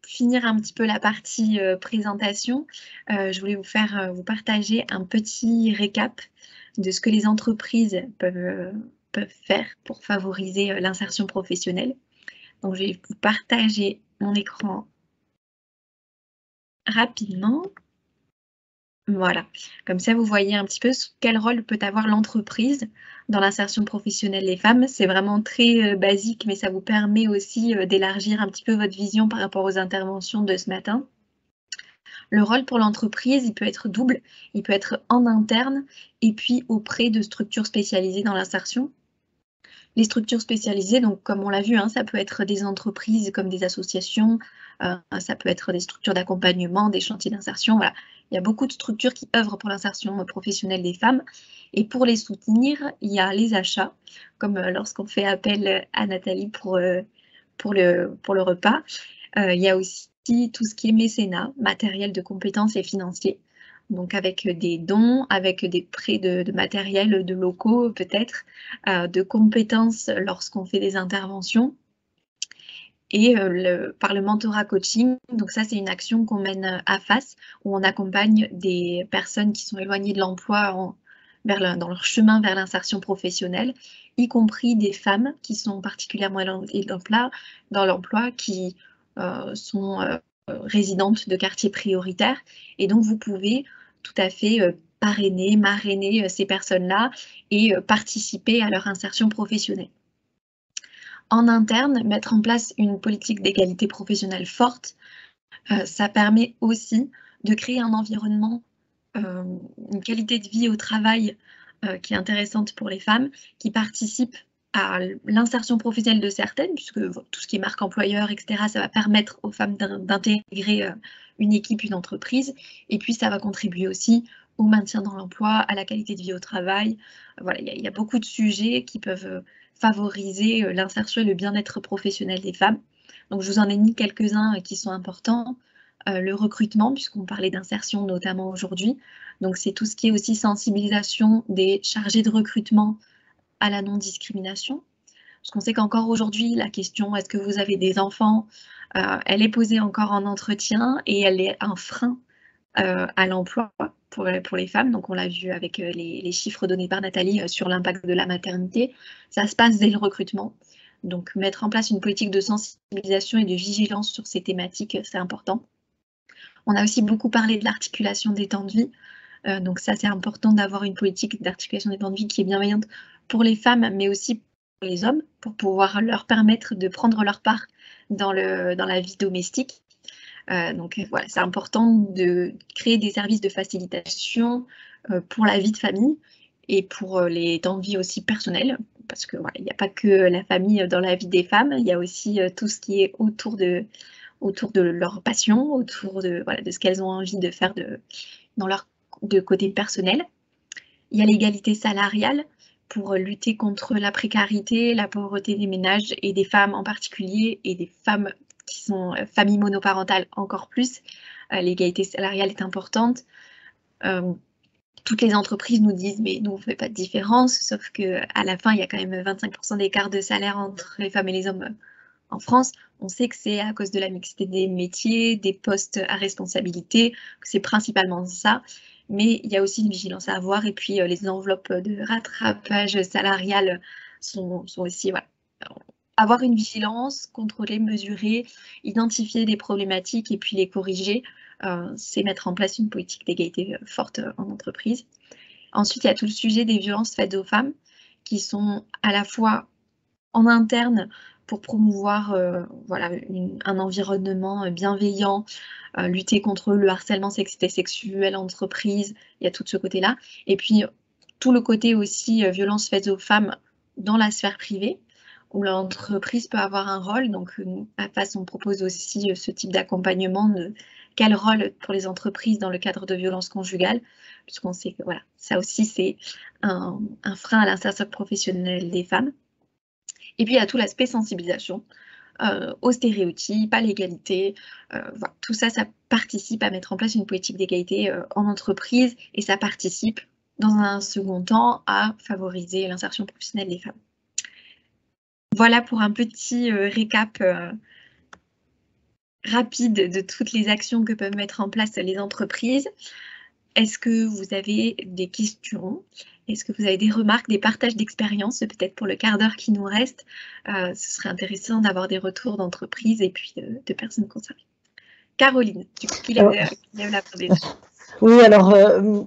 finir un petit peu la partie présentation, je voulais vous partager un petit récap de ce que les entreprises peuvent faire pour favoriser l'insertion professionnelle. Donc, je vais vous partager mon écran rapidement. Voilà, comme ça vous voyez un petit peu quel rôle peut avoir l'entreprise dans l'insertion professionnelle des femmes. C'est vraiment très basique, mais ça vous permet aussi d'élargir un petit peu votre vision par rapport aux interventions de ce matin. Le rôle pour l'entreprise, il peut être double. Il peut être en interne et puis auprès de structures spécialisées dans l'insertion. Les structures spécialisées, donc comme on l'a vu, ça peut être des entreprises comme des associations, ça peut être des structures d'accompagnement, des chantiers d'insertion. Voilà. Il y a beaucoup de structures qui œuvrent pour l'insertion professionnelle des femmes. Et pour les soutenir, il y a les achats, comme lorsqu'on fait appel à Nathalie pour le repas. Il y a aussi tout ce qui est mécénat, matériel de compétences et financier. Donc avec des dons, avec des prêts de matériel, de locaux peut-être, de compétences lorsqu'on fait des interventions. Et par le mentorat coaching, donc ça c'est une action qu'on mène à face, où on accompagne des personnes qui sont éloignées de l'emploi dans leur chemin vers l'insertion professionnelle, y compris des femmes qui sont particulièrement éloignées dans l'emploi, qui sont résidentes de quartiers prioritaires. Et donc vous pouvez tout à fait parrainer, marrainer ces personnes-là et participer à leur insertion professionnelle. En interne, mettre en place une politique d'égalité professionnelle forte, ça permet aussi de créer un environnement, une qualité de vie au travail qui est intéressante pour les femmes, qui participe à l'insertion professionnelle de certaines, puisque tout ce qui est marque employeur, etc., ça va permettre aux femmes d'intégrer une équipe, une entreprise, et puis ça va contribuer aussi au maintien dans l'emploi, à la qualité de vie au travail. Voilà, il y a beaucoup de sujets qui peuvent favoriser l'insertion et le bien-être professionnel des femmes. Donc je vous en ai mis quelques-uns qui sont importants. Le recrutement, puisqu'on parlait d'insertion notamment aujourd'hui. Donc c'est tout ce qui est aussi sensibilisation des chargés de recrutement à la non-discrimination. Parce qu'on sait qu'encore aujourd'hui, la question « est-ce que vous avez des enfants ?» elle est posée encore en entretien et elle est un frein à l'emploi pour les femmes. Donc on l'a vu avec les chiffres donnés par Nathalie sur l'impact de la maternité. Ça se passe dès le recrutement. Donc mettre en place une politique de sensibilisation et de vigilance sur ces thématiques, c'est important. On a aussi beaucoup parlé de l'articulation des temps de vie. Donc ça, c'est important d'avoir une politique d'articulation des temps de vie qui est bienveillante pour les femmes, mais aussi pour les hommes, pour pouvoir leur permettre de prendre leur part dans la vie domestique. Donc voilà, c'est important de créer des services de facilitation pour la vie de famille et pour les temps de vie aussi personnels, parce que voilà, il n'y a pas que la famille dans la vie des femmes, il y a aussi tout ce qui est autour de leur passion, autour de ce qu'elles ont envie de faire dans leur côté personnel. Il y a l'égalité salariale pour lutter contre la précarité, la pauvreté des ménages et des femmes en particulier, et des femmes qui sont familles monoparentales encore plus. L'égalité salariale est importante. Toutes les entreprises nous disent « mais nous, on ne fait pas de différence », sauf qu'à la fin, il y a quand même 25% d'écart de salaire entre les femmes et les hommes en France. On sait que c'est à cause de la mixité des métiers, des postes à responsabilité, que c'est principalement ça. Mais il y a aussi une vigilance à avoir. Et puis, les enveloppes de rattrapage salarial sont aussi... Voilà. Avoir une vigilance, contrôler, mesurer, identifier des problématiques et puis les corriger, c'est mettre en place une politique d'égalité forte en entreprise. Ensuite, il y a tout le sujet des violences faites aux femmes qui sont à la fois en interne pour promouvoir un environnement bienveillant, lutter contre le harcèlement sexuel en entreprise, il y a tout ce côté-là. Et puis tout le côté aussi violences faites aux femmes dans la sphère privée, où l'entreprise peut avoir un rôle. Donc, à FAS, on propose aussi ce type d'accompagnement. Quel rôle pour les entreprises dans le cadre de violences conjugales, puisqu'on sait que voilà, ça aussi, c'est un frein à l'insertion professionnelle des femmes. Et puis, il y a tout l'aspect sensibilisation aux stéréotypes, à l'égalité. Voilà. Tout ça, ça participe à mettre en place une politique d'égalité en entreprise et ça participe, dans un second temps, à favoriser l'insertion professionnelle des femmes. Voilà pour un petit récap rapide de toutes les actions que peuvent mettre en place les entreprises. Est-ce que vous avez des questions? Est-ce que vous avez des remarques, des partages d'expériences, peut-être pour le quart d'heure qui nous reste? Ce serait intéressant d'avoir des retours d'entreprises et puis de personnes concernées. Caroline, du coup, qui lève la main déjà. Oui, alors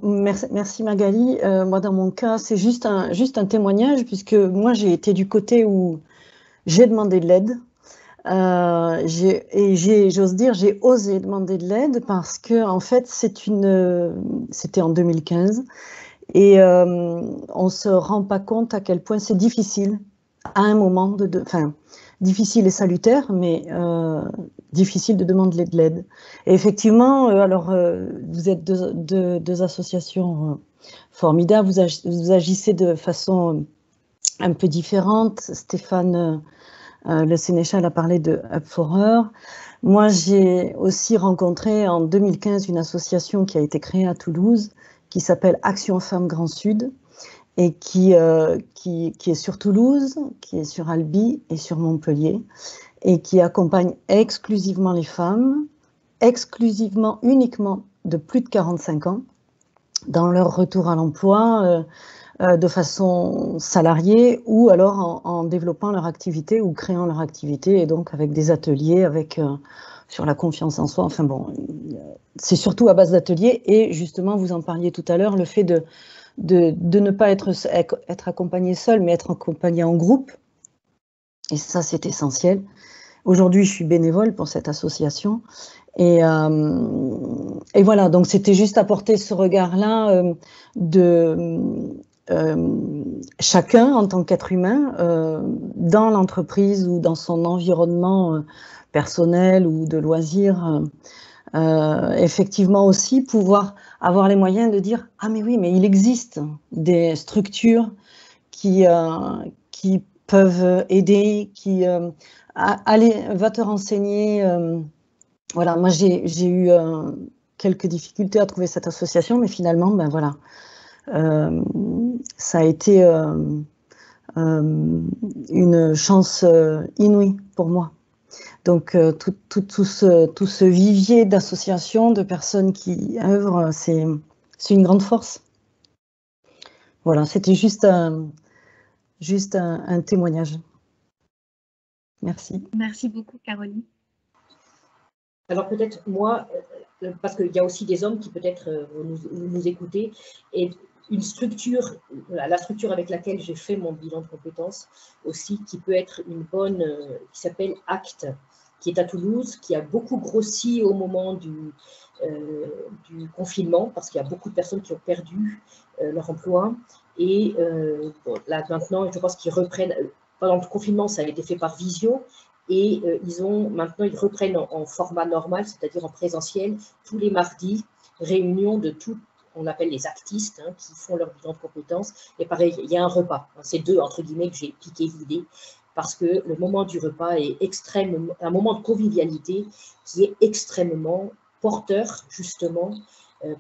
merci Magali. Moi, dans mon cas, c'est juste un témoignage, puisque moi, j'ai été du côté où j'ai demandé de l'aide. J'ose dire, j'ai osé demander de l'aide parce que, en fait, c'était en 2015 et on se rend pas compte à quel point c'est difficile à un moment enfin, difficile et salutaire, mais difficile de demander de l'aide. Et effectivement, alors vous êtes deux associations formidables, vous agissez de façon un peu différente. Stéphane le sénéchal a parlé de Up for Her. Moi, j'ai aussi rencontré en 2015 une association qui a été créée à Toulouse, qui s'appelle Action Femmes Grand Sud, et qui est sur Toulouse, qui est sur Albi et sur Montpellier, et qui accompagne exclusivement les femmes, uniquement de plus de 45 ans, dans leur retour à l'emploi, de façon salariée ou alors en développant leur activité ou créant leur activité, et donc avec des ateliers, sur la confiance en soi. Enfin bon, c'est surtout à base d'ateliers, et justement, vous en parliez tout à l'heure, le fait de ne pas être accompagné seul, mais être accompagné en groupe, et ça, c'est essentiel. Aujourd'hui, je suis bénévole pour cette association, et voilà, donc c'était juste apporter ce regard-là chacun en tant qu'être humain dans l'entreprise ou dans son environnement personnel ou de loisirs, effectivement aussi pouvoir avoir les moyens de dire « Ah mais oui, mais il existe des structures qui peuvent aider, va te renseigner ». Voilà, moi j'ai eu quelques difficultés à trouver cette association, mais finalement, ben voilà, ça a été une chance inouïe pour moi. Donc tout ce vivier d'associations, de personnes qui œuvrent, c'est une grande force. Voilà, c'était juste un témoignage. Merci. Merci beaucoup, Caroline. Alors peut-être moi, parce qu'il y a aussi des hommes qui peut-être nous écouter, et une structure, la structure avec laquelle j'ai fait mon bilan de compétences aussi, qui peut être une bonne, qui s'appelle ACT, qui est à Toulouse, qui a beaucoup grossi au moment du confinement, parce qu'il y a beaucoup de personnes qui ont perdu leur emploi. Et bon, là maintenant, je pense qu'ils reprennent, pendant le confinement, ça a été fait par visio, et maintenant ils reprennent en format normal, c'est-à-dire en présentiel, tous les mardis, réunion de tout, on appelle les actistes, hein, qui font leur bilan de compétences. Et pareil, il y a un repas. C'est deux, entre guillemets, que j'ai piqué l'idée, parce que le moment du repas est extrêmement, un moment de convivialité qui est extrêmement porteur, justement,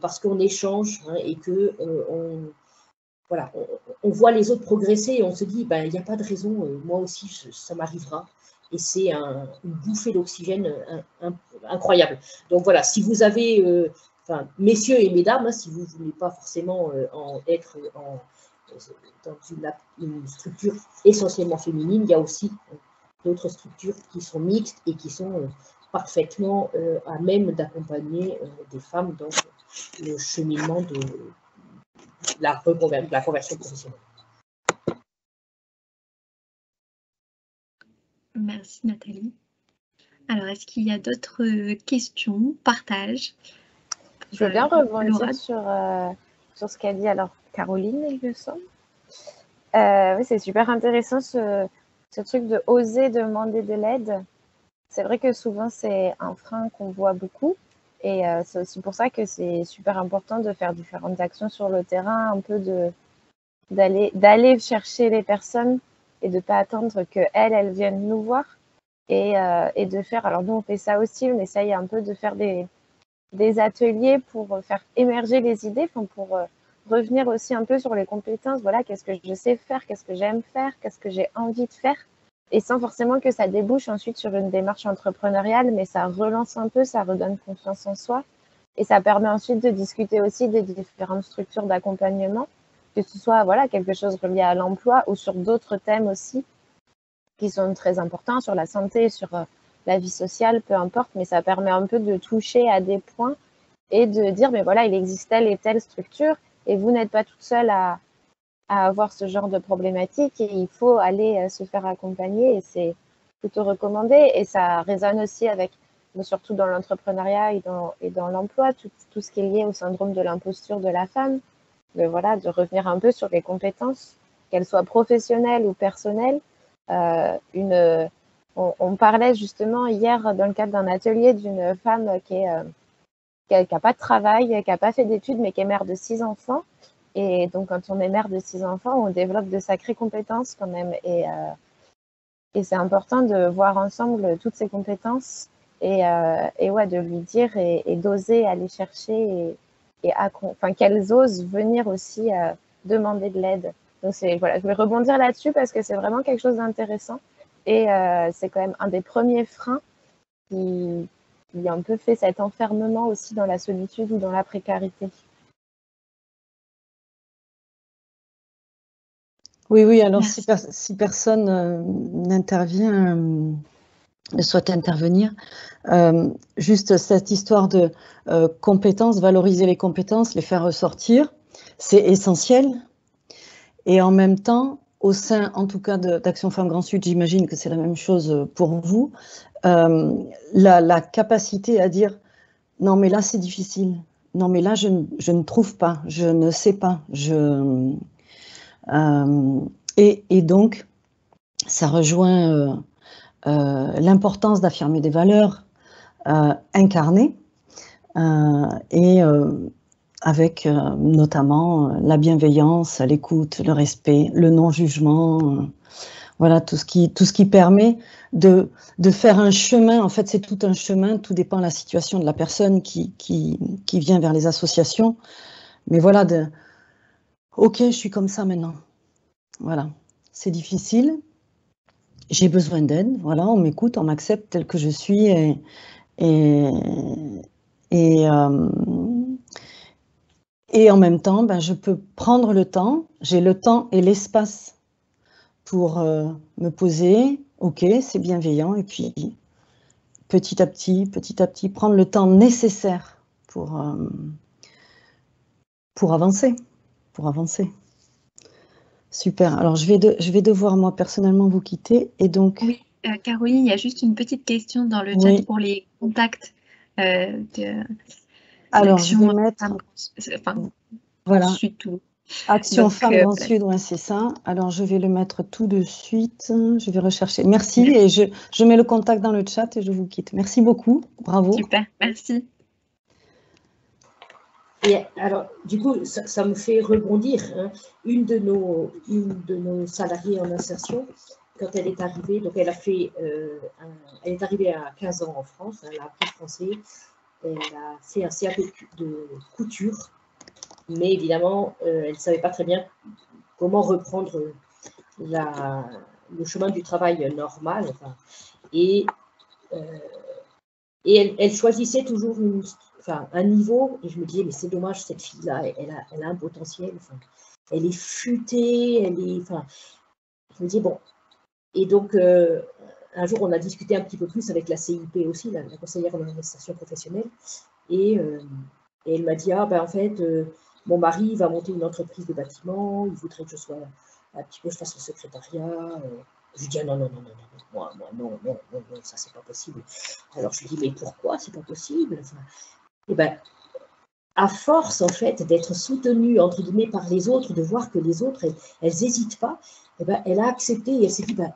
parce qu'on échange, hein, et que voilà, on voit les autres progresser et on se dit, ben, il n'y a pas de raison, moi aussi, ça m'arrivera. Et c'est une bouffée d'oxygène incroyable. Donc voilà, si vous avez, enfin, messieurs et mesdames, hein, si vous ne voulez pas forcément être dans une structure essentiellement féminine, il y a aussi d'autres structures qui sont mixtes et qui sont parfaitement à même d'accompagner des femmes dans le cheminement de la conversion professionnelle. Merci Nathalie. Alors, est-ce qu'il y a d'autres questions, partages? Je veux bien rebondir sur ce qu'a dit alors Caroline, il me semble. Oui, c'est super intéressant ce truc de oser demander de l'aide. C'est vrai que souvent, c'est un frein qu'on voit beaucoup. Et c'est aussi pour ça que c'est super important de faire différentes actions sur le terrain, un peu d'aller chercher les personnes et de ne pas attendre qu'elles viennent nous voir. Et de faire, alors nous on fait ça aussi, on essaye un peu de faire des ateliers pour faire émerger les idées, pour revenir aussi un peu sur les compétences, voilà, qu'est-ce que je sais faire, qu'est-ce que j'aime faire, qu'est-ce que j'ai envie de faire, et sans forcément que ça débouche ensuite sur une démarche entrepreneuriale, mais ça relance un peu, ça redonne confiance en soi, et ça permet ensuite de discuter aussi des différentes structures d'accompagnement, que ce soit voilà, quelque chose relié à l'emploi ou sur d'autres thèmes aussi qui sont très importants, sur la santé, sur la vie sociale, peu importe, mais ça permet un peu de toucher à des points et de dire, mais voilà, il existe telle et telle structure et vous n'êtes pas toute seule à avoir ce genre de problématique et il faut aller se faire accompagner et c'est plutôt recommandé. Et ça résonne aussi avec, mais surtout dans l'entrepreneuriat et dans l'emploi, tout ce qui est lié au syndrome de l'imposture de la femme, voilà, de revenir un peu sur les compétences, qu'elles soient professionnelles ou personnelles. On parlait justement hier dans le cadre d'un atelier d'une femme qui n'a pas de travail, qui n'a pas fait d'études, mais qui est mère de 6 enfants. Et donc, quand on est mère de 6 enfants, on développe de sacrées compétences quand même. Et c'est important de voir ensemble toutes ces compétences et ouais, de lui dire et d'oser aller chercher qu'elles osent venir aussi demander de l'aide. Donc, voilà, je vais rebondir là-dessus parce que c'est vraiment quelque chose d'intéressant. Et c'est quand même un des premiers freins qui a un peu fait cet enfermement aussi dans la solitude ou dans la précarité. Oui, alors si personne n'intervient, ne souhaite intervenir, juste cette histoire de compétences, valoriser les compétences, les faire ressortir, c'est essentiel. Et en même temps, au sein, en tout cas, d'Action Femmes Grand Sud, j'imagine que c'est la même chose pour vous, la capacité à dire « non, mais là, c'est difficile. Non, mais là, je ne trouve pas. Je ne sais pas. » Et donc, ça rejoint l'importance d'affirmer des valeurs incarnées et avec notamment la bienveillance, l'écoute, le respect, le non-jugement, voilà, tout ce qui permet de faire un chemin. En fait, c'est tout un chemin, tout dépend de la situation de la personne qui vient vers les associations. Mais voilà, ok, je suis comme ça maintenant. Voilà, c'est difficile. J'ai besoin d'aide, voilà, on m'écoute, on m'accepte tel que je suis et en même temps, ben, je peux prendre le temps, j'ai le temps et l'espace pour me poser, ok, c'est bienveillant, et puis petit à petit, prendre le temps nécessaire pour avancer, Super, alors je vais devoir moi personnellement vous quitter, et donc... Oui, Caroline, il y a juste une petite question dans le chat pour les contacts alors, je vais mettre... voilà. Sud tout. Action Femmes Grand Sud, ouais, c'est ça. Alors, je vais le mettre tout de suite. Je vais rechercher. Merci. Et je mets le contact dans le chat et je vous quitte. Merci beaucoup. Bravo. Super, merci. Et alors, du coup, ça me fait rebondir. Hein. Une de nos salariées en insertion, quand elle est arrivée, donc elle est arrivée à 15 ans en France, elle a appris le français, elle a fait un CAP de couture, mais évidemment, elle ne savait pas très bien comment reprendre le chemin du travail normal. Enfin, et elle choisissait toujours un niveau, et je me disais, mais c'est dommage, cette fille-là, elle a un potentiel, elle est futée, je me dis, bon. Et donc, un jour, on a discuté un petit peu plus avec la CIP aussi, la conseillère en administration professionnelle, et elle m'a dit, en fait, mon mari va monter une entreprise de bâtiment, il voudrait que je sois un petit peu, je fasse le secrétariat. Je lui dis, non, moi, non, ça, c'est pas possible. Alors, je lui dis, mais pourquoi c'est pas possible? Et ben, à force, en fait, d'être soutenue, entre guillemets, par les autres, de voir que les autres, elles n'hésitent pas, eh ben, elle a accepté et elle s'est dit, ben,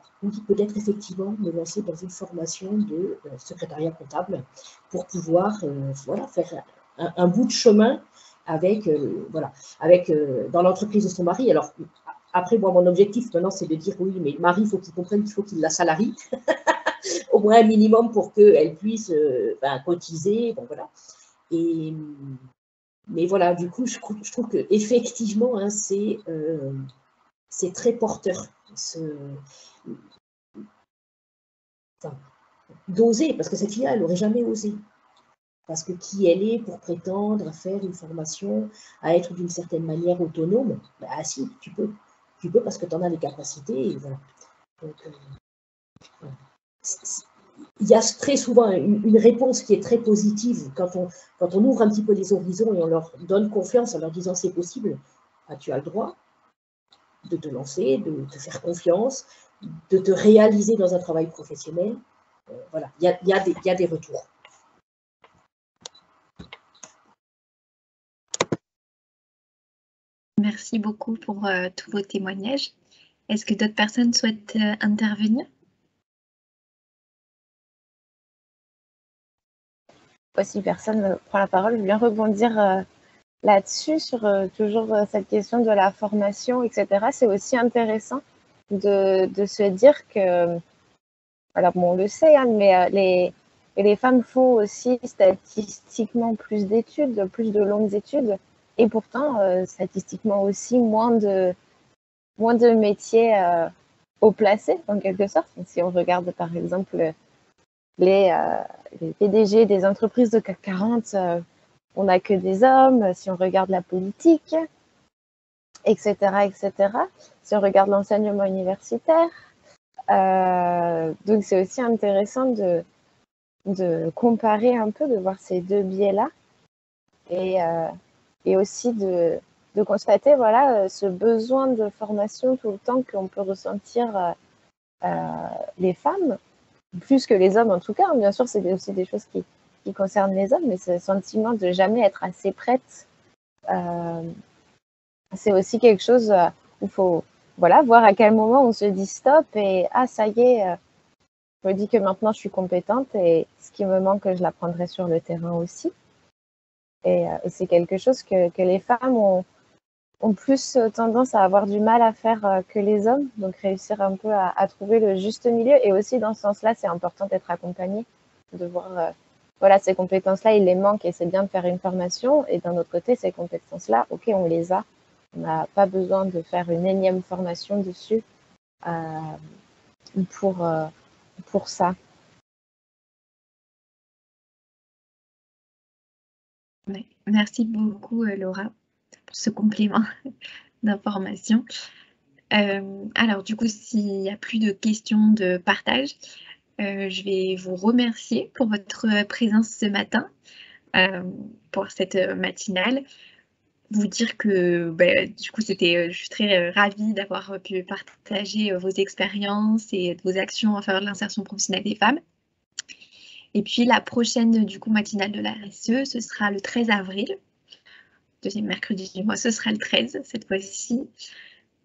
peut-être effectivement me lancer dans une formation de secrétariat comptable pour pouvoir voilà, faire un bout de chemin avec, voilà, avec dans l'entreprise de son mari. Alors, après, moi, mon objectif maintenant, c'est de dire, oui, mais le mari, il faut qu'il comprenne qu'il faut qu'il la salarie, au moins un minimum pour qu'elle puisse cotiser, bon, voilà. Mais voilà, du coup, je trouve qu'effectivement, hein, c'est très porteur d'oser, parce que cette fille-là, elle n'aurait jamais osé. Parce que qui elle est pour prétendre à faire une formation, à être d'une certaine manière autonome, bah si, tu peux. Tu peux parce que tu en as les capacités, et voilà. Donc, voilà. Il y a très souvent une réponse qui est très positive quand on ouvre un petit peu les horizons et on leur donne confiance en leur disant c'est possible, bah, tu as le droit de te lancer, de te faire confiance, de te réaliser dans un travail professionnel. Voilà, il y a des retours. Merci beaucoup pour tous vos témoignages. Est-ce que d'autres personnes souhaitent intervenir? Si personne ne prend la parole, je viens rebondir là-dessus sur toujours cette question de la formation, etc. C'est aussi intéressant de se dire que, alors bon, on le sait, hein, mais les femmes font aussi statistiquement plus d'études, plus de longues études, et pourtant, statistiquement aussi, moins de métiers haut placés, en quelque sorte. Si on regarde, par exemple, les PDG des entreprises de CAC 40, on n'a que des hommes. Si on regarde la politique, etc., etc. Si on regarde l'enseignement universitaire. Donc, c'est aussi intéressant de comparer un peu, de voir ces deux biais-là. Et aussi de constater, voilà, ce besoin de formation tout le temps qu'on peut ressentir les femmes, plus que les hommes en tout cas. Bien sûr, c'est aussi des choses qui concernent les hommes, mais ce sentiment de jamais être assez prête, c'est aussi quelque chose où il faut voir à quel moment on se dit stop et ça y est, je me dis que maintenant je suis compétente et ce qui me manque, je l'apprendrai sur le terrain aussi. Et c'est quelque chose que les femmes ont plus tendance à avoir du mal à faire que les hommes, donc réussir un peu à trouver le juste milieu. Et aussi dans ce sens-là, c'est important d'être accompagné, de voir, voilà, ces compétences-là, il les manque et c'est bien de faire une formation. Et d'un autre côté, ces compétences-là, ok, on les a, on n'a pas besoin de faire une énième formation dessus pour ça. Ouais. Merci beaucoup, Laura, pour ce complément d'information. Alors, du coup, s'il n'y a plus de questions de partage, je vais vous remercier pour votre présence ce matin, pour cette matinale. Vous dire que du coup, je suis très ravie d'avoir pu partager vos expériences et vos actions en faveur de l'insertion professionnelle des femmes. Et puis, la prochaine matinale de la RSE, ce sera le 13 avril. Deuxième mercredi du mois, ce sera le 13 cette fois-ci.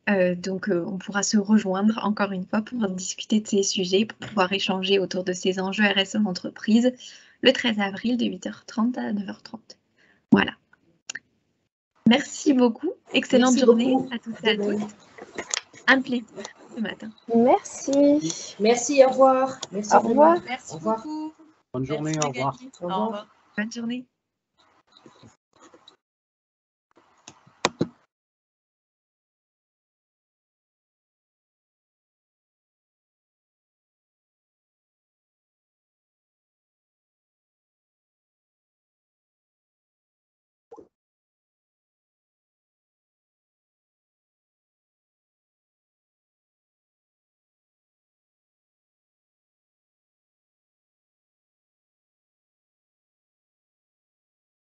Donc, on pourra se rejoindre encore une fois pour discuter de ces sujets, pour pouvoir échanger autour de ces enjeux RSE en entreprise le 13 avril de 8h30 à 9h30. Voilà. Merci beaucoup. Excellente journée à tous et à toutes. Un plaisir ce matin. Merci. Merci, au revoir. Merci, au revoir. Merci beaucoup. Bonne journée, au revoir. Au revoir. Bonne journée.